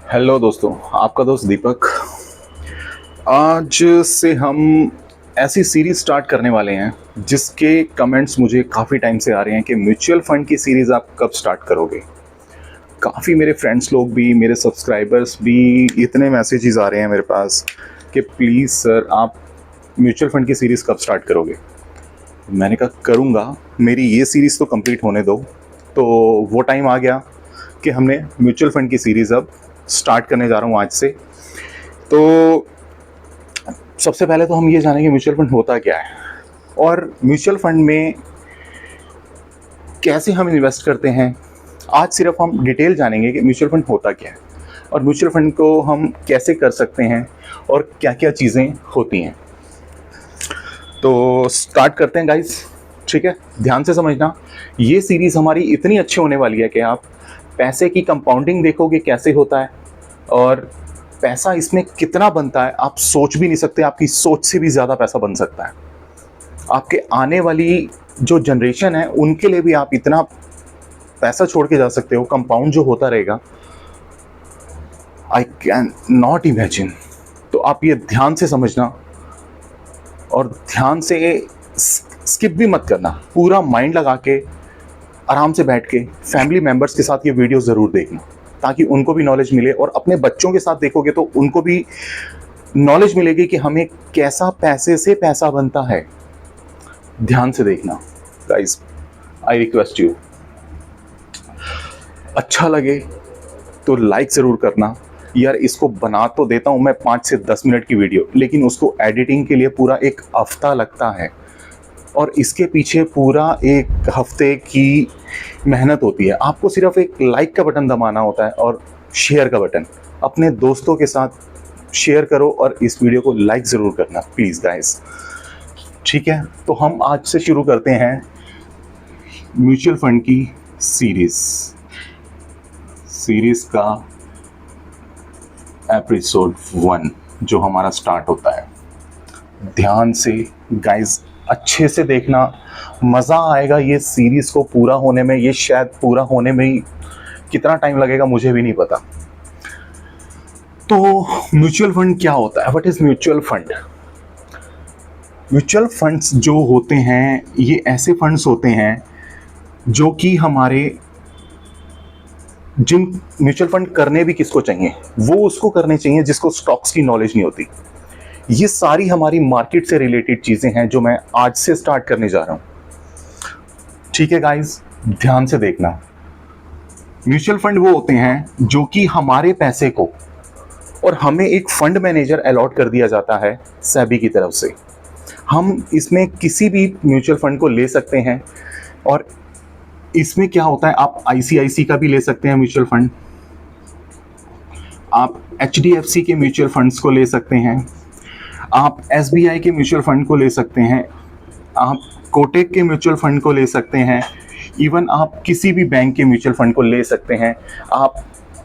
Hello दोस्तों, आपका दोस्त दीपक। आज से हम ऐसी सीरीज स्टार्ट करने वाले हैं जिसके कमेंट्स मुझे काफ़ी टाइम से आ रहे हैं कि म्यूचुअल फंड की सीरीज़ आप कब स्टार्ट करोगे। काफ़ी मेरे फ्रेंड्स लोग भी, मेरे सब्सक्राइबर्स भी, इतने मैसेजेस आ रहे हैं मेरे पास कि प्लीज़ सर आप म्यूचुअल फंड की सीरीज़ कब स्टार्ट करोगे। मैंने कहा करूँगा, मेरी ये सीरीज़ तो कंप्लीट होने दो। तो वो टाइम आ गया कि हमने म्यूचुअल फंड की सीरीज़ अब स्टार्ट करने जा रहा हूँ आज से। तो सबसे पहले तो हम ये जानेंगे म्यूचुअल फंड होता क्या है और म्यूचुअल फंड में कैसे हम इन्वेस्ट करते हैं। आज सिर्फ हम डिटेल जानेंगे कि म्यूचुअल फंड होता क्या है और म्यूचुअल फंड को हम कैसे कर सकते हैं और क्या क्या चीज़ें होती हैं। तो स्टार्ट करते हैं गाइस, ठीक है। ध्यान से समझना, ये सीरीज़ हमारी इतनी अच्छी होने वाली है कि आप पैसे की कंपाउंडिंग देखोगे कैसे होता है और पैसा इसमें कितना बनता है आप सोच भी नहीं सकते। आपकी सोच से भी ज़्यादा पैसा बन सकता है। आपके आने वाली जो जनरेशन है उनके लिए भी आप इतना पैसा छोड़ के जा सकते हो, कंपाउंड जो होता रहेगा, आई कैन नॉट इमेजिन। तो आप ये ध्यान से समझना और ध्यान से स्किप भी मत करना, पूरा माइंड लगा के आराम से बैठ के फैमिली मेंबर्स के साथ ये वीडियो ज़रूर देखना ताकि उनको भी नॉलेज मिले और अपने बच्चों के साथ देखोगे तो उनको भी नॉलेज मिलेगी कि हमें कैसा पैसे से पैसा बनता है। ध्यान से देखना गाइस, आई रिक्वेस्ट यू। अच्छा लगे तो लाइक ज़रूर करना। यार इसको बना तो देता हूँ मैं 5 से 10 मिनट की वीडियो, लेकिन उसको एडिटिंग के लिए पूरा एक हफ्ता लगता है और इसके पीछे पूरा एक हफ्ते की मेहनत होती है। आपको सिर्फ एक लाइक का बटन दबाना होता है और शेयर का बटन। अपने दोस्तों के साथ शेयर करो और इस वीडियो को लाइक ज़रूर करना प्लीज़ गाइस, ठीक है। तो हम आज से शुरू करते हैं म्यूचुअल फंड की सीरीज़ का एपिसोड 1 जो हमारा स्टार्ट होता है। ध्यान से गाइस, अच्छे से देखना, मज़ा आएगा ये सीरीज़ को पूरा होने में। ये शायद पूरा होने में ही कितना टाइम लगेगा मुझे भी नहीं पता। तो म्यूचुअल फंड क्या होता है, what is mutual fund. Mutual funds जो होते हैं ये ऐसे फंड्स होते हैं जो कि हमारे, जिन म्यूचुअल फंड करने भी किसको चाहिए, वो उसको करने चाहिए जिसको स्टॉक्स की नॉलेज नहीं होती। ये सारी हमारी मार्केट से रिलेटेड चीज़ें हैं जो मैं आज से स्टार्ट करने जा रहा हूँ, ठीक है गाइस। ध्यान से देखना, म्यूचुअल फंड वो होते हैं जो कि हमारे पैसे को, और हमें एक फंड मैनेजर अलॉट कर दिया जाता है सेबी की तरफ से। हम इसमें किसी भी म्यूचुअल फंड को ले सकते हैं और इसमें क्या होता है, आप आईसीआईसी का भी ले सकते हैं म्यूचुअल फंड, आप एचडीएफसी के म्यूचुअल फंड्स को ले सकते हैं, आप एसबीआई के म्यूचुअल फंड को ले सकते हैं, आप कोटक के म्यूचुअल फंड को ले सकते हैं, इवन आप किसी भी बैंक के म्यूचुअल फंड को ले सकते हैं, आप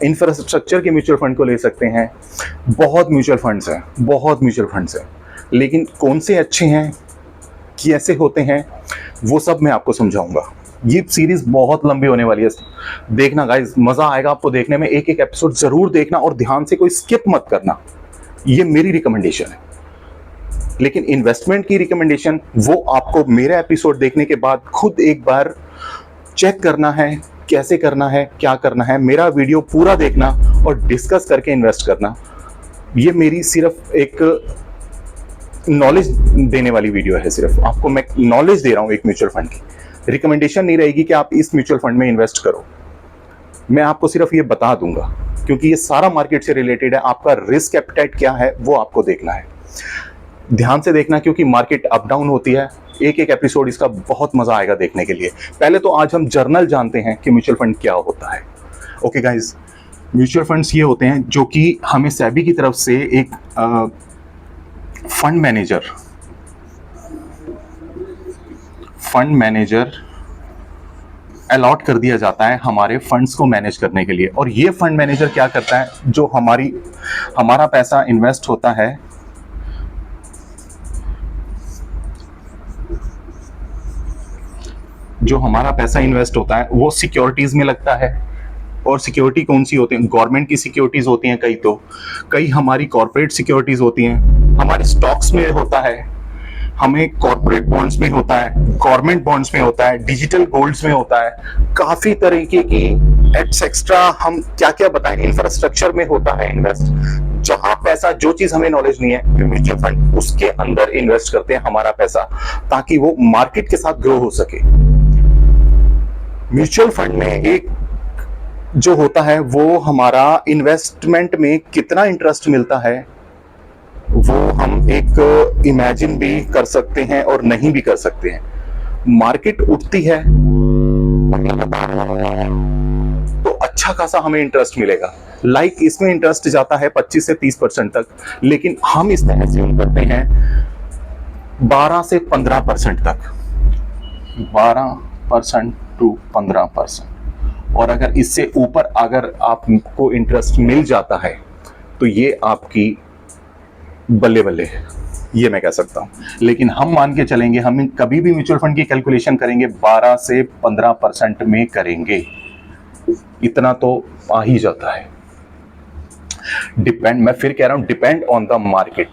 इंफ्रास्ट्रक्चर के म्यूचुअल फंड को ले सकते हैं। बहुत म्यूचुअल फंड्स हैं, बहुत म्यूचुअल फंड्स हैं, लेकिन कौन से अच्छे हैं, कैसे होते हैं, वो सब मैं आपको समझाऊंगा। ये सीरीज बहुत लंबी होने वाली है, देखना गाइस, मज़ा आएगा आपको देखने में। एक एक एपिसोड ज़रूर देखना और ध्यान से, कोई स्किप मत करना, ये मेरी रिकमेंडेशन है। लेकिन इन्वेस्टमेंट की रिकमेंडेशन वो आपको मेरा एपिसोड देखने के बाद खुद एक बार चेक करना है, कैसे करना है, क्या करना है। मेरा वीडियो पूरा देखना और डिस्कस करके इन्वेस्ट करना। ये मेरी सिर्फ एक नॉलेज देने वाली वीडियो है, सिर्फ आपको मैं नॉलेज दे रहा हूँ एक म्यूचुअल फंड की। रिकमेंडेशन नहीं रहेगी कि आप इस म्यूचुअल फंड में इन्वेस्ट करो, मैं आपको सिर्फ ये बता दूंगा क्योंकि ये सारा मार्केट से रिलेटेड है। आपका रिस्क एपेटाइट क्या है वो आपको देखना है। ध्यान से देखना क्योंकि मार्केट अप डाउन होती है। एक एक एपिसोड इसका बहुत मज़ा आएगा देखने के लिए। पहले तो आज हम जर्नल जानते हैं कि म्यूचुअल फंड क्या होता है। ओके गाइज, म्यूचुअल फंड्स ये होते हैं जो कि हमें सेबी की तरफ से एक फंड मैनेजर अलॉट कर दिया जाता है हमारे फंड्स को मैनेज करने के लिए। और ये फंड मैनेजर क्या करता है, जो हमारा पैसा इन्वेस्ट होता है, वो सिक्योरिटीज में लगता है, और सिक्योरिटी कौन सी होती है? गवर्नमेंट की सिक्योरिटीज होती हैं कई, तो कई हमारी कॉर्पोरेट सिक्योरिटीज होती हैं, हमारे स्टॉक्स में होता है, हमें कॉर्पोरेट बॉन्ड्स में होता है, गवर्नमेंट बॉन्ड्स में होता है, डिजिटल गोल्ड्स में होता है, काफी तरीके की एक्स्ट्रा हम क्या क्या बताएं, इंफ्रास्ट्रक्चर में होता है इन्वेस्ट। जहां पैसा, जो चीज हमें नॉलेज नहीं है, म्यूचुअल फंड उसके अंदर इन्वेस्ट करते हैं हमारा पैसा, ताकि वो मार्केट के साथ ग्रो हो सके। म्यूचुअल फंड में एक जो होता है वो हमारा इन्वेस्टमेंट में कितना इंटरेस्ट मिलता है वो हम एक इमेजिन भी कर सकते हैं और नहीं भी कर सकते हैं। मार्केट उठती है तो अच्छा खासा हमें इंटरेस्ट मिलेगा, लाइक इसमें इंटरेस्ट जाता है 25 से 30% तक, लेकिन हम इसमें एज्यूम करते हैं 12 से 15% तक, 12% टू 15%। और अगर इससे ऊपर अगर आपको इंटरेस्ट मिल जाता है तो ये आपकी बल्ले बल्ले है, ये मैं कह सकता हूं। लेकिन हम मान के चलेंगे, हम कभी भी म्यूचुअल फंड की कैलकुलेशन करेंगे 12 से 15% में करेंगे, इतना तो आ ही जाता है। डिपेंड, मैं फिर कह रहा हूं, डिपेंड ऑन द मार्केट।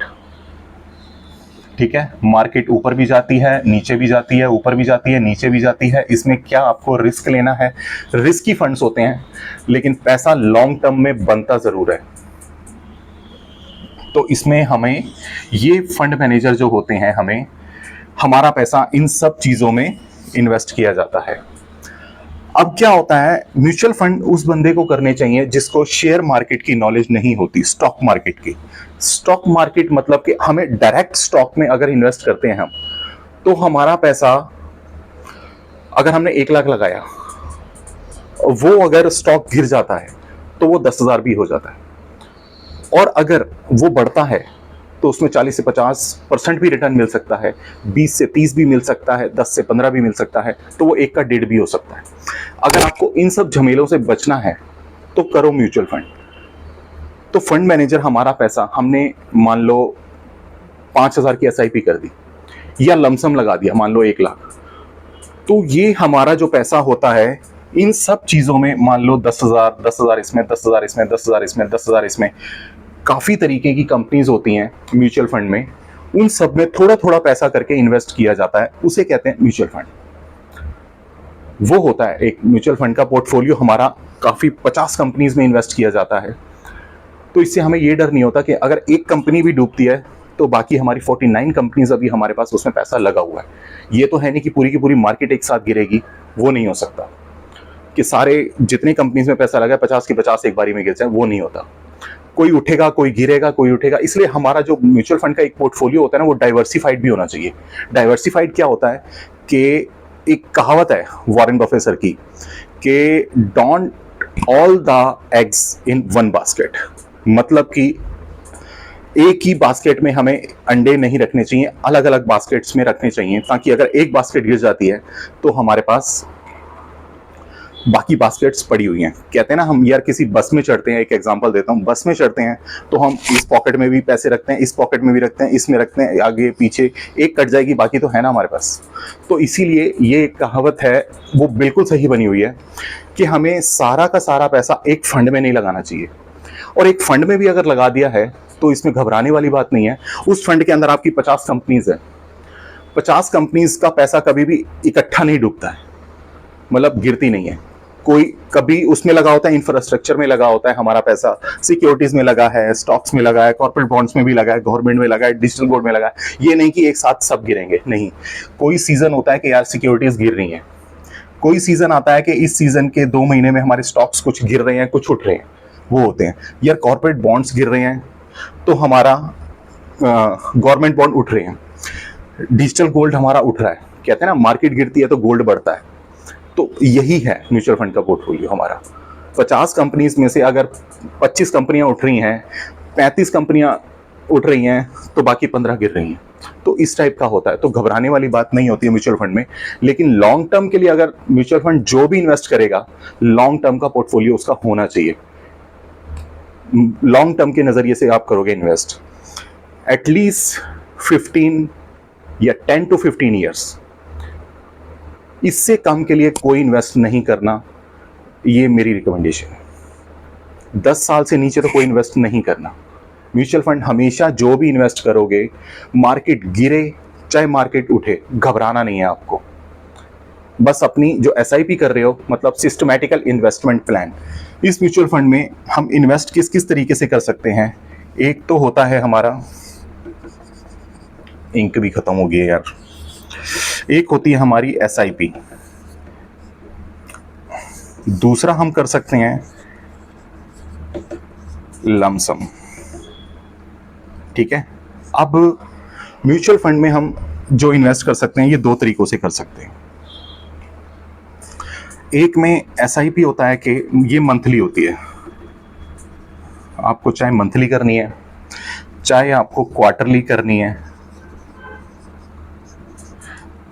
ठीक है, मार्केट ऊपर भी जाती है, नीचे भी जाती है, ऊपर भी जाती है, नीचे भी जाती है, इसमें क्या आपको रिस्क लेना है? रिस्की फंड्स होते हैं, लेकिन पैसा लॉन्ग टर्म में बनता जरूर है। तो इसमें हमें ये फंड मैनेजर जो होते हैं, हमें हमारा पैसा इन सब चीजों में इन्वेस्ट किया जाता है। अब क्या होता है, म्यूचुअल फंड उस बंदे को करने चाहिए जिसको शेयर मार्केट की नॉलेज नहीं होती, स्टॉक मार्केट की। स्टॉक मार्केट मतलब कि हमें डायरेक्ट स्टॉक में अगर इन्वेस्ट करते हैं हम, तो हमारा पैसा अगर हमने 1 लाख लगाया, वो अगर स्टॉक गिर जाता है तो वो 10,000 भी हो जाता है, और अगर वो बढ़ता है तो उसमें 40 से 50% भी रिटर्न मिल सकता है, 20 से 30 भी मिल सकता है, 10 से 15 भी मिल सकता है, तो वो 1 का 1.5 भी हो सकता है। अगर आपको इन सब झमेलों से बचना है तो करो म्यूचुअल फंड। तो फंड मैनेजर हमारा पैसा, हमने मान लो 5,000 की SIP कर दी या लमसम लगा दिया, मान लो 1 लाख, तो ये हमारा जो पैसा होता है इन सब चीजों में, मान लो 10,000, 10,000 इसमें, 10,000 इसमें, 10,000 इसमें, 10,000 इसमें, काफी तरीके की कंपनीज होती हैं म्यूचुअल फंड में, उन सब में थोड़ा थोड़ा पैसा करके इन्वेस्ट किया जाता है, उसे कहते हैं म्यूचुअल फंड। वो होता है एक म्यूचुअल फंड का पोर्टफोलियो हमारा, काफी 50 कंपनीज में इन्वेस्ट किया जाता है। तो इससे हमें ये डर नहीं होता कि अगर एक कंपनी भी डूबती है तो बाकी हमारी 49 कंपनीज अभी हमारे पास उसमें पैसा लगा हुआ है। ये तो है नहीं कि पूरी की पूरी मार्केट एक साथ गिरेगी, वो नहीं हो सकता कि सारे जितने कंपनीज में पैसा लगा है 50 की 50 एक बारी में गिर जाए, वो नहीं होता। कोई उठेगा, कोई गिरेगा, कोई उठेगा। इसलिए हमारा जो म्यूचुअल फंड का एक पोर्टफोलियो होता है ना, वो डाइवर्सिफाइड भी होना चाहिए। डाइवर्सिफाइड क्या होता है कि एक कहावत है वॉरेन बफेट सर की कि don't all the eggs in one basket, मतलब कि एक ही बास्केट में हमें अंडे नहीं रखने चाहिए, अलग अलग बास्केट्स में रखने चाहिए, ताकि अगर एक बास्केट गिर जाती है तो हमारे पास बाकी बास्केट्स पड़ी हुई हैं। कहते हैं ना, हम यार किसी बस में चढ़ते हैं, एक एग्जांपल देता हूँ, बस में चढ़ते हैं तो हम इस पॉकेट में भी पैसे रखते हैं, इस पॉकेट में भी रखते हैं, इसमें रखते हैं, आगे पीछे एक कट जाएगी, बाकी तो है ना हमारे पास। तो इसीलिए ये कहावत है, वो बिल्कुल सही बनी हुई है कि हमें सारा का सारा पैसा एक फंड में नहीं लगाना चाहिए। और एक फंड में भी अगर लगा दिया है तो इसमें घबराने वाली बात नहीं है। उस फंड के अंदर आपकी 50 कंपनीज है, 50 कंपनीज का पैसा कभी भी इकट्ठा नहीं डूबता है, मतलब गिरती नहीं है। कोई कभी उसमें लगा होता है, इंफ्रास्ट्रक्चर में लगा होता है हमारा पैसा, सिक्योरिटीज में लगा है, स्टॉक्स में लगा है, कॉर्पोरेट बॉन्ड्स में भी लगा है, गवर्नमेंट में लगा है, डिजिटल गोल्ड में लगा है। ये नहीं कि एक साथ सब गिरेंगे, नहीं। कोई सीजन होता है कि यार सिक्योरिटीज गिर रही हैं, कोई सीजन आता है कि इस सीजन के 2 महीने में हमारे स्टॉक्स कुछ गिर रहे हैं, कुछ उठ रहे हैं, वो होते हैं। यार कॉर्पोरेट बॉन्ड्स गिर रहे हैं तो हमारा गवर्नमेंट बॉन्ड उठ रहे हैं, डिजिटल गोल्ड हमारा उठ रहा है। कहते हैं ना, मार्केट गिरती है तो गोल्ड बढ़ता है। तो यही है म्यूचुअल फंड का पोर्टफोलियो हमारा। 50 कंपनीज में से अगर 25 कंपनियां उठ रही हैं, 35 कंपनियां उठ रही हैं, तो बाकी 15 गिर रही हैं। तो इस टाइप का होता है। तो घबराने वाली बात नहीं होती है म्यूचुअल फंड में। लेकिन लॉन्ग टर्म के लिए अगर म्यूचुअल फंड जो भी इन्वेस्ट करेगा, लॉन्ग टर्म का पोर्टफोलियो उसका होना चाहिए। लॉन्ग टर्म के नजरिए से आप करोगे इन्वेस्ट, एटलीस्ट 15 या 10 to 15 ईयर्स, इससे कम के लिए कोई इन्वेस्ट नहीं करना। ये मेरी रिकमेंडेशन है। 10 साल से नीचे तो कोई इन्वेस्ट नहीं करना। म्यूचुअल फंड हमेशा जो भी इन्वेस्ट करोगे, मार्केट गिरे चाहे मार्केट उठे, घबराना नहीं है आपको। बस अपनी जो एसआईपी कर रहे हो, मतलब सिस्टमैटिकल इन्वेस्टमेंट प्लान, इस म्यूचुअल फंड में हम इन्वेस्ट किस किस तरीके से कर सकते हैं। एक तो होता है हमारा, इंक भी खत्म हो गई है यार, एक होती है हमारी एसआईपी। दूसरा हम कर सकते हैं लमसम। ठीक है, अब म्यूचुअल फंड में हम जो इन्वेस्ट कर सकते हैं ये दो तरीकों से कर सकते हैं। एक में एसआईपी होता है कि ये मंथली होती है, आपको चाहे मंथली करनी है, चाहे आपको क्वार्टरली करनी है,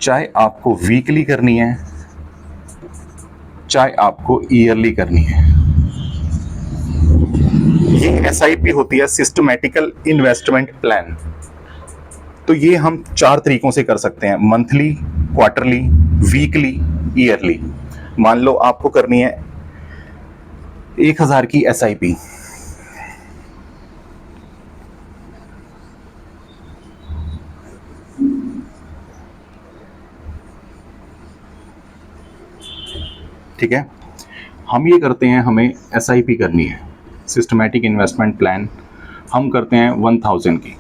चाहे आपको वीकली करनी है, चाहे आपको ईयरली करनी है। ये एसआईपी होती है सिस्टमैटिकल इन्वेस्टमेंट प्लान। तो ये हम 4 तरीकों से कर सकते हैं, मंथली, क्वार्टरली, वीकली, ईयरली। मान लो आपको करनी है 1000 की एसआईपी, ठीक है, हम ये करते हैं, हमें एसआईपी करनी है, सिस्टमैटिक इन्वेस्टमेंट प्लान हम करते हैं 1000 की।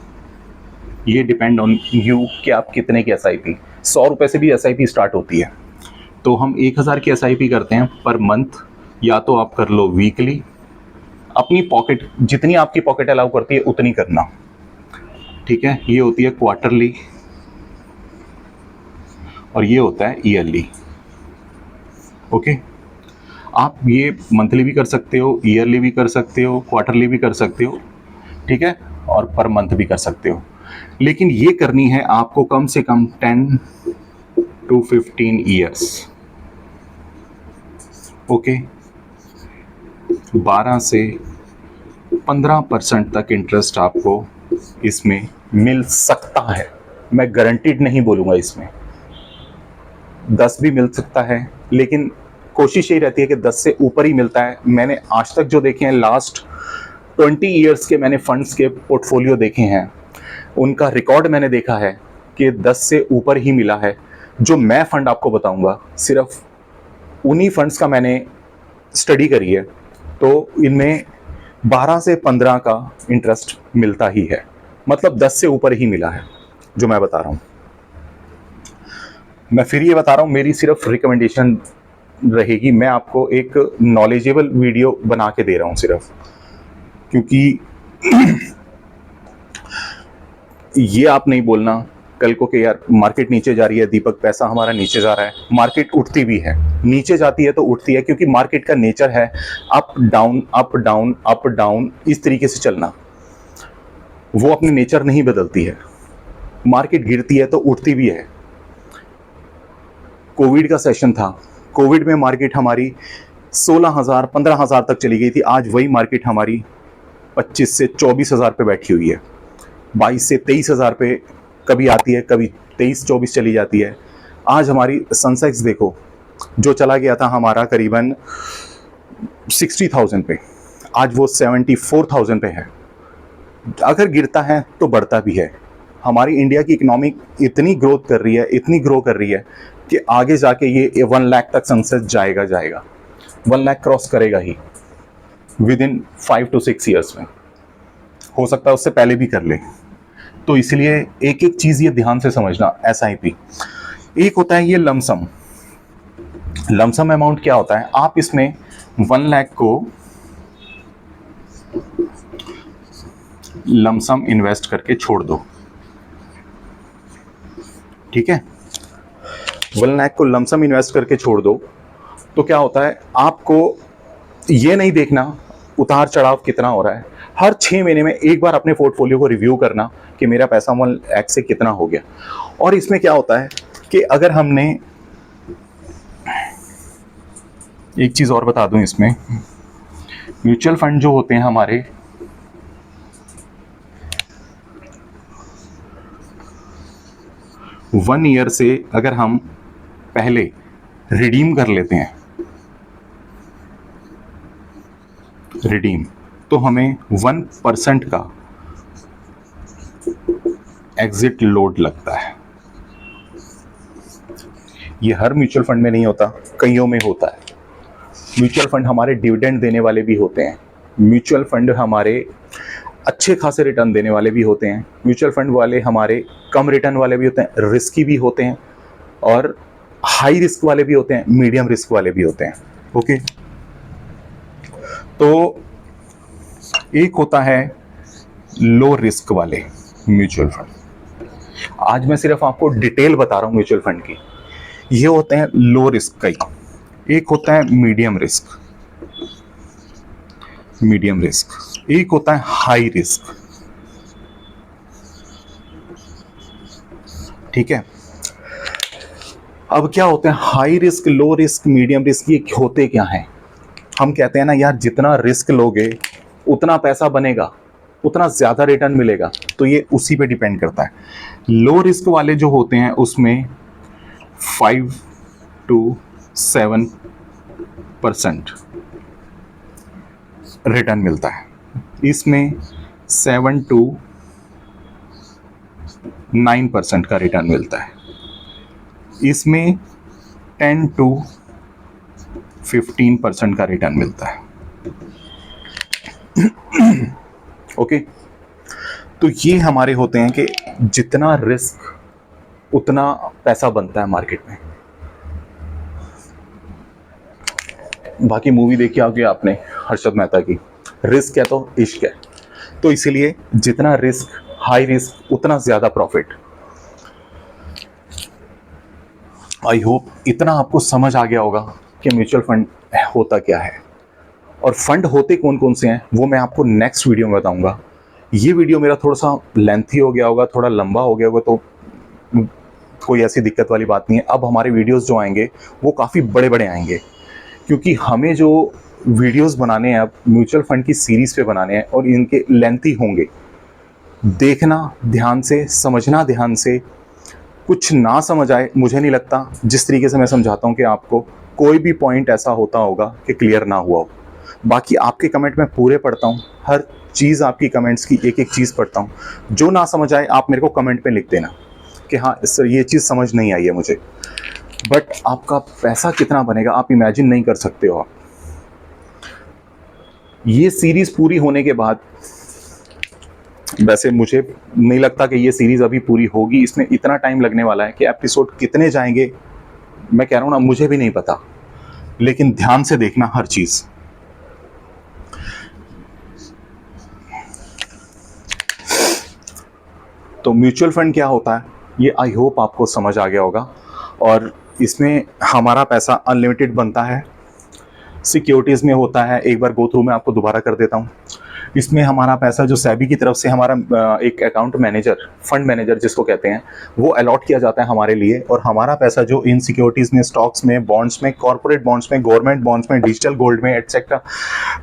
ये डिपेंड ऑन यू कि आप कितने की एसआईपी, 100 रुपये से भी एसआईपी स्टार्ट होती है। तो हम 1000 की एसआईपी करते हैं पर मंथ, या तो आप कर लो वीकली, अपनी पॉकेट जितनी आपकी पॉकेट अलाउ करती है उतनी करना। ठीक है, ये होती है क्वार्टरली और ये होता है ईयरली। ओके, आप ये मंथली भी कर सकते हो, ईयरली भी कर सकते हो, क्वार्टरली भी कर सकते हो, ठीक है, और पर मंथ भी कर सकते हो। लेकिन ये करनी है आपको कम से कम 10 to 15 ईयर्स। ओके, 12 से 15% तक इंटरेस्ट आपको इसमें मिल सकता है। मैं गारंटीड नहीं बोलूँगा, इसमें 10 भी मिल सकता है, लेकिन कोशिश यही रहती है कि 10 से ऊपर ही मिलता है। मैंने आज तक जो देखे हैं, लास्ट 20 ईयर्स के मैंने फंड्स के पोर्टफोलियो देखे हैं, उनका रिकॉर्ड मैंने देखा है कि 10 से ऊपर ही मिला है। जो मैं फ़ंड आपको बताऊंगा, सिर्फ उन्हीं फंड्स का मैंने स्टडी करी है, तो इनमें 12 से 15 का इंटरेस्ट मिलता ही है, मतलब 10 से ऊपर ही मिला है जो मैं बता रहा हूँ। मैं फिर ये बता रहा हूँ, मेरी सिर्फ रिकमेंडेशन रहेगी, मैं आपको एक नॉलेजेबल वीडियो बना के दे रहा हूँ सिर्फ, क्योंकि ये आप नहीं बोलना कल को कि यार मार्केट नीचे जा रही है दीपक, पैसा हमारा नीचे जा रहा है। मार्केट उठती भी है, नीचे जाती है तो उठती है, क्योंकि मार्केट का नेचर है up down up down up down, इस तरीके से चलना। वो अपने नेचर नहीं बदलती है। मार्केट गिरती है तो उठती भी है। कोविड का सेशन था, कोविड में मार्केट हमारी 16,000 15,000 तक चली गई थी। आज वही मार्केट हमारी 25 से 24,000 पे बैठी हुई है, 22 से 23,000 पे कभी आती है, कभी 23-24 चली जाती है। आज हमारी सेंसेक्स देखो, जो चला गया था हमारा करीबन 60,000 पे, आज वो 74,000 पे है। अगर गिरता है तो बढ़ता भी है। हमारी इंडिया की इकोनॉमी इतनी ग्रोथ कर रही है, इतनी ग्रो कर रही है कि आगे जाके ये 1 लाख तक सेंसेक्स जाएगा 1 लाख क्रॉस करेगा ही विद इन 5 to 6 ईयर्स में। हो सकता है उससे पहले भी कर ले। तो इसलिए एक एक चीज़ ये ध्यान से समझना। एसआईपी एक होता है ये लमसम। लमसम अमाउंट क्या होता है, आप इसमें 1 लाख को लमसम इन्वेस्ट करके छोड़ दो। ठीक है, 1 लाख को लमसम इन्वेस्ट करके छोड़ दो, तो क्या होता है, आपको ये नहीं देखना उतार चढ़ाव कितना हो रहा है। हर 6 महीने में एक बार अपने पोर्टफोलियो को रिव्यू करना कि मेरा पैसा 1 लाख से कितना हो गया। और इसमें क्या होता है कि अगर हमने, एक चीज़ और बता दूं, इसमें म्यूचुअल फंड जो होते हैं हमारे, वन ईयर से अगर हम पहले रिडीम कर लेते हैं रिडीम, तो हमें 1% का एग्जिट लोड लगता है। ये हर म्यूचुअल फंड में नहीं होता, कईयों में होता है। म्यूचुअल फंड हमारे डिविडेंड देने वाले भी होते हैं, म्यूचुअल फंड हमारे अच्छे खासे रिटर्न देने वाले भी होते हैं, म्यूचुअल फंड वाले हमारे कम रिटर्न वाले भी होते हैं, रिस्की भी होते हैं, और हाई रिस्क वाले भी होते हैं, मीडियम रिस्क वाले भी होते हैं। ओके, तो एक होता है लो रिस्क वाले म्यूचुअल फंड। आज मैं सिर्फ आपको डिटेल बता रहा हूं म्यूचुअल फंड की। ये होते हैं लो रिस्क का ही। एक होता है मीडियम रिस्क, एक होता है हाई रिस्क। ठीक है, अब क्या होते हैं high risk, low risk, medium risk, ये होते क्या हैं? हम कहते हैं ना यार, जितना रिस्क लोगे उतना पैसा बनेगा, उतना ज्यादा रिटर्न मिलेगा, तो ये उसी पे डिपेंड करता है। लो रिस्क वाले जो होते हैं उसमें 5 to 7% रिटर्न मिलता है, इसमें 7 to 9% का रिटर्न मिलता है, इसमें 10 to 15% का रिटर्न मिलता है। ओके, तो ये हमारे होते हैं कि जितना रिस्क उतना पैसा बनता है मार्केट में। बाकी मूवी देखी होगी आपने हर्षद मेहता की, रिस्क है तो इश्क है, तो इसीलिए जितना रिस्क, हाई रिस्क, उतना ज्यादा प्रॉफिट। आई होप इतना आपको समझ आ गया होगा कि म्यूचुअल फंड होता क्या है, और फंड होते कौन कौन से हैं वो मैं आपको नेक्स्ट वीडियो में बताऊंगा। ये वीडियो मेरा थोड़ा सा लेंथी हो गया होगा, थोड़ा लंबा हो गया होगा, तो कोई ऐसी दिक्कत वाली बात नहीं है। अब हमारे वीडियोस जो आएंगे वो काफ़ी बड़े बड़े आएंगे, क्योंकि हमें जो वीडियोस बनाने हैं अब म्यूचुअल फंड की सीरीज़ पे बनाने हैं, और इनके लेंथी होंगे। देखना ध्यान से, समझना ध्यान से, कुछ ना समझ आए, मुझे नहीं लगता जिस तरीके से मैं समझाता हूँ कि आपको कोई भी पॉइंट ऐसा होता होगा कि क्लियर ना हुआ हो। बाकी आपके कमेंट मैं पूरे पढ़ता हूँ, हर चीज़ आपकी कमेंट्स की एक एक चीज़ पढ़ता हूँ। जो ना समझ आए आप मेरे को कमेंट पे लिख देना कि हाँ सर ये चीज़ समझ नहीं आई है मुझे। बट आपका पैसा कितना बनेगा आप इमेजिन नहीं कर सकते हो। आप ये सीरीज़ पूरी होने के बाद, वैसे मुझे नहीं लगता कि ये सीरीज़ अभी पूरी होगी, इसमें इतना टाइम लगने वाला है कि एपिसोड कितने जाएंगे मैं कह रहा हूँ ना, मुझे भी नहीं पता, लेकिन ध्यान से देखना हर चीज़। तो म्यूचुअल फंड क्या होता है ये आई होप आपको समझ आ गया होगा, और इसमें हमारा पैसा अनलिमिटेड बनता है। सिक्योरिटीज़ में होता है, एक बार गो थ्रू में आपको दोबारा कर देता हूँ। इसमें हमारा पैसा जो सेबी की तरफ से हमारा एक अकाउंट मैनेजर, फंड मैनेजर जिसको कहते हैं, वो अलॉट किया जाता है हमारे लिए, और हमारा पैसा जो इन सिक्योरिटीज़ में, स्टॉक्स में, बॉन्ड्स में, कॉर्पोरेट बॉन्ड्स में, गवर्नमेंट बॉन्ड्स में, डिजिटल गोल्ड में, एटसेट्रा,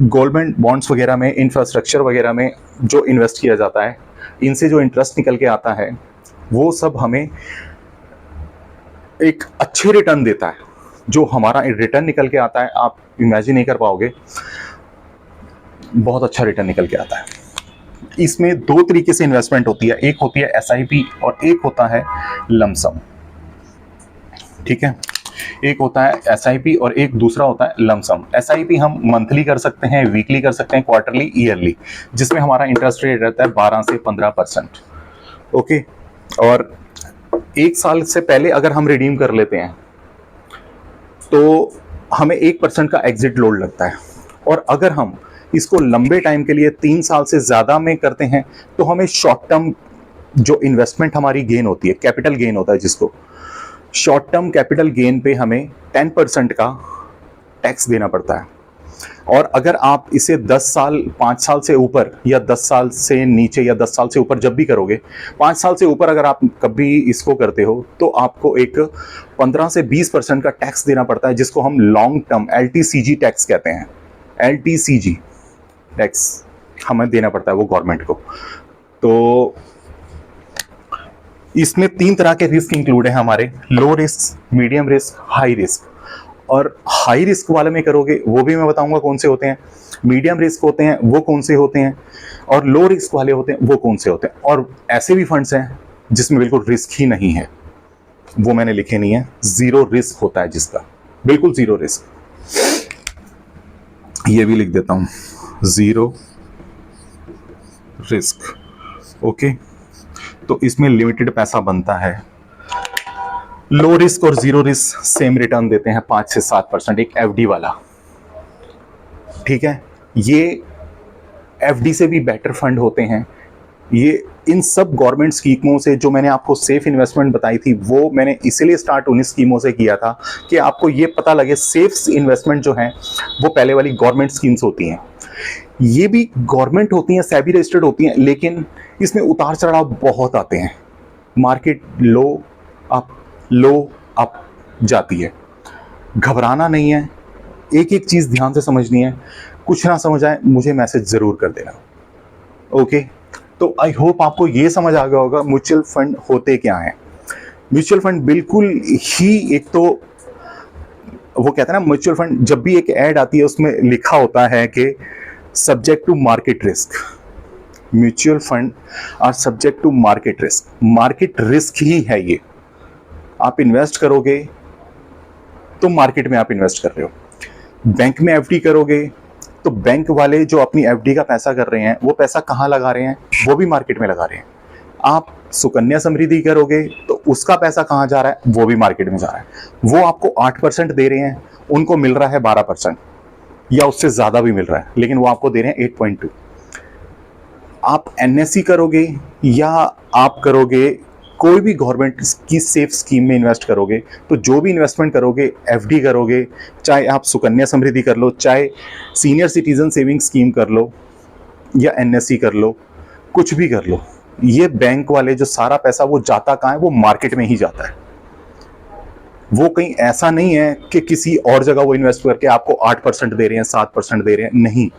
गवर्नमेंट बॉन्ड्स वगैरह में, इंफ्रास्ट्रक्चर वगैरह में जो इन्वेस्ट किया जाता है, इनसे जो इंटरेस्ट निकल के आता है वो सब हमें एक अच्छे रिटर्न देता है। जो हमारा रिटर्न निकल के आता है आप इमेजिन नहीं कर पाओगे, बहुत अच्छा रिटर्न निकल के आता है। इसमें दो तरीके से इन्वेस्टमेंट होती है, एक होती है एसआईपी और एक होता है लमसम। ठीक है, एक होता है एसआईपी और एक दूसरा होता है लमसम। एसआईपी हम मंथली कर सकते हैं, वीकली कर सकते हैं, क्वार्टरली, ईयरली, जिसमें हमारा इंटरेस्ट रेट रहता है 12 से 15%। ओके, और एक साल से पहले अगर हम रिडीम कर लेते हैं तो हमें 1% का एग्जिट लोड लगता है, और अगर हम इसको लंबे टाइम के लिए 3 साल से ज़्यादा में करते हैं तो हमें शॉर्ट टर्म जो इन्वेस्टमेंट हमारी गेन होती है, कैपिटल गेन होता है, जिसको शॉर्ट टर्म कैपिटल गेन पे हमें 10% का टैक्स देना पड़ता है। और अगर आप इसे 10 साल, 5 साल से ऊपर, या 10 साल से नीचे, या 10 साल से ऊपर जब भी करोगे, 5 साल से ऊपर अगर आप कभी इसको करते हो तो आपको एक 15 से 20% का टैक्स देना पड़ता है, जिसको हम लॉन्ग टर्म LTCG टैक्स कहते हैं। LTCG टैक्स हमें देना पड़ता है वो गवर्नमेंट को। तो इसमें 3 तरह के रिस्क इंक्लूड है हमारे, low risk, medium risk, high risk. और हाई रिस्क वाले में करोगे वो भी मैं बताऊंगा कौन से होते हैं। मीडियम रिस्क होते हैं वो कौन से होते हैं, और लो रिस्क वाले होते हैं वो कौन से होते हैं, और ऐसे भी फंड्स हैं जिसमें बिल्कुल रिस्क ही नहीं है, वो मैंने लिखे नहीं है। जीरो रिस्क होता है जिसका, बिल्कुल जीरो रिस्क, ये भी लिख देता हूं, जीरो रिस्क। ओके, तो इसमें लिमिटेड पैसा बनता है। लो रिस्क और जीरो रिस्क सेम रिटर्न देते हैं 5 से 7%, एक एफडी वाला, ठीक है। ये एफडी से भी बेटर फंड होते हैं ये। इन सब गवर्नमेंट स्कीमों से जो मैंने आपको सेफ इन्वेस्टमेंट बताई थी, वो मैंने इसीलिए स्टार्ट उन्हीं स्कीमों से किया था कि आपको ये पता लगे सेफ इन्वेस्टमेंट जो है वो पहले वाली गवर्नमेंट स्कीम्स होती हैं। ये भी गवर्नमेंट होती हैं, सेबी रजिस्टर्ड होती हैं, लेकिन इसमें उतार चढ़ाव बहुत आते हैं। मार्केट लो अप जाती है, घबराना नहीं है, एक एक चीज़ ध्यान से समझनी है। कुछ ना समझ आए मुझे मैसेज ज़रूर कर देना। ओके, तो आई होप आपको ये समझ आ गया होगा म्यूचुअल फंड होते क्या हैं। म्यूचुअल फंड बिल्कुल ही, एक तो वो कहते हैं ना, म्यूचुअल फंड जब भी एक ऐड आती है उसमें लिखा होता है कि subject to market risk, mutual fund are subject to market risk. Market risk ही है ये। आप इन्वेस्ट करोगे तो मार्केट में आप इन्वेस्ट कर रहे हो, बैंक में एफडी करोगे तो बैंक वाले जो अपनी एफडी का पैसा कर रहे हैं वो पैसा कहाँ लगा रहे हैं, वो भी मार्केट में लगा रहे हैं। आप सुकन्या समृद्धि करोगे तो उसका पैसा कहाँ जा रहा है, वो भी मार्केट में जा रहा है। वो आपको 8% दे रहे हैं, उनको मिल रहा है 12% या उससे ज्यादा भी मिल रहा है, लेकिन वो आपको दे रहे हैं 8.2। आप एनएससी करोगे या आप करोगे कोई भी गवर्नमेंट की सेफ स्कीम में इन्वेस्ट करोगे, तो जो भी इन्वेस्टमेंट करोगे, एफडी करोगे, चाहे आप सुकन्या समृद्धि कर लो, चाहे सीनियर सिटीजन सेविंग स्कीम कर लो या एनएससी कर लो, कुछ भी कर लो, ये बैंक वाले जो सारा पैसा वो जाता कहाँ है, वो मार्केट में ही जाता है। वो कहीं ऐसा नहीं है कि किसी और जगह वो इन्वेस्ट करके आपको 8% दे रहे हैं, 7% दे रहे हैं, नहीं,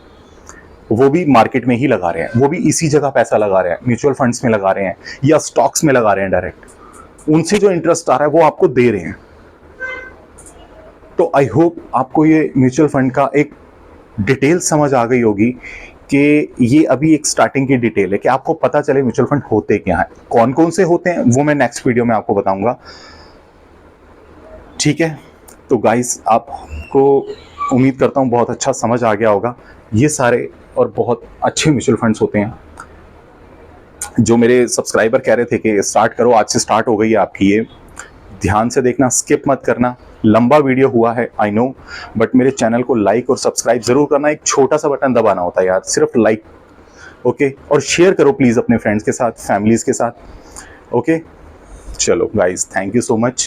वो भी मार्केट में ही लगा रहे हैं, वो भी इसी जगह पैसा लगा रहे हैं, म्यूचुअल फंड्स में लगा रहे हैं या स्टॉक्स में लगा रहे हैं डायरेक्ट। उनसे जो इंटरेस्ट आ रहा है वो आपको दे रहे हैं। तो आई होप आपको ये म्यूचुअल फंड का एक डिटेल समझ आ गई होगी कि ये अभी एक स्टार्टिंग की डिटेल है कि आपको पता चले म्यूचुअल फंड होते क्या है, कौन कौन से होते हैं, वो मैं नेक्स्ट वीडियो में आपको बताऊंगा। ठीक है, तो गाइस आपको उम्मीद करता हूँ बहुत अच्छा समझ आ गया होगा। ये सारे और बहुत अच्छे म्यूचुअल फंड्स होते हैं। जो मेरे सब्सक्राइबर कह रहे थे कि स्टार्ट करो, आज से स्टार्ट हो गई है आपकी, ये ध्यान से देखना, स्किप मत करना। लंबा वीडियो हुआ है आई नो, बट मेरे चैनल को लाइक और सब्सक्राइब जरूर करना। एक छोटा सा बटन दबाना होता है यार, सिर्फ लाइक। ओके, और शेयर करो प्लीज अपने फ्रेंड्स के साथ, फैमिलीज के साथ। ओके, चलो guys, thank you so much.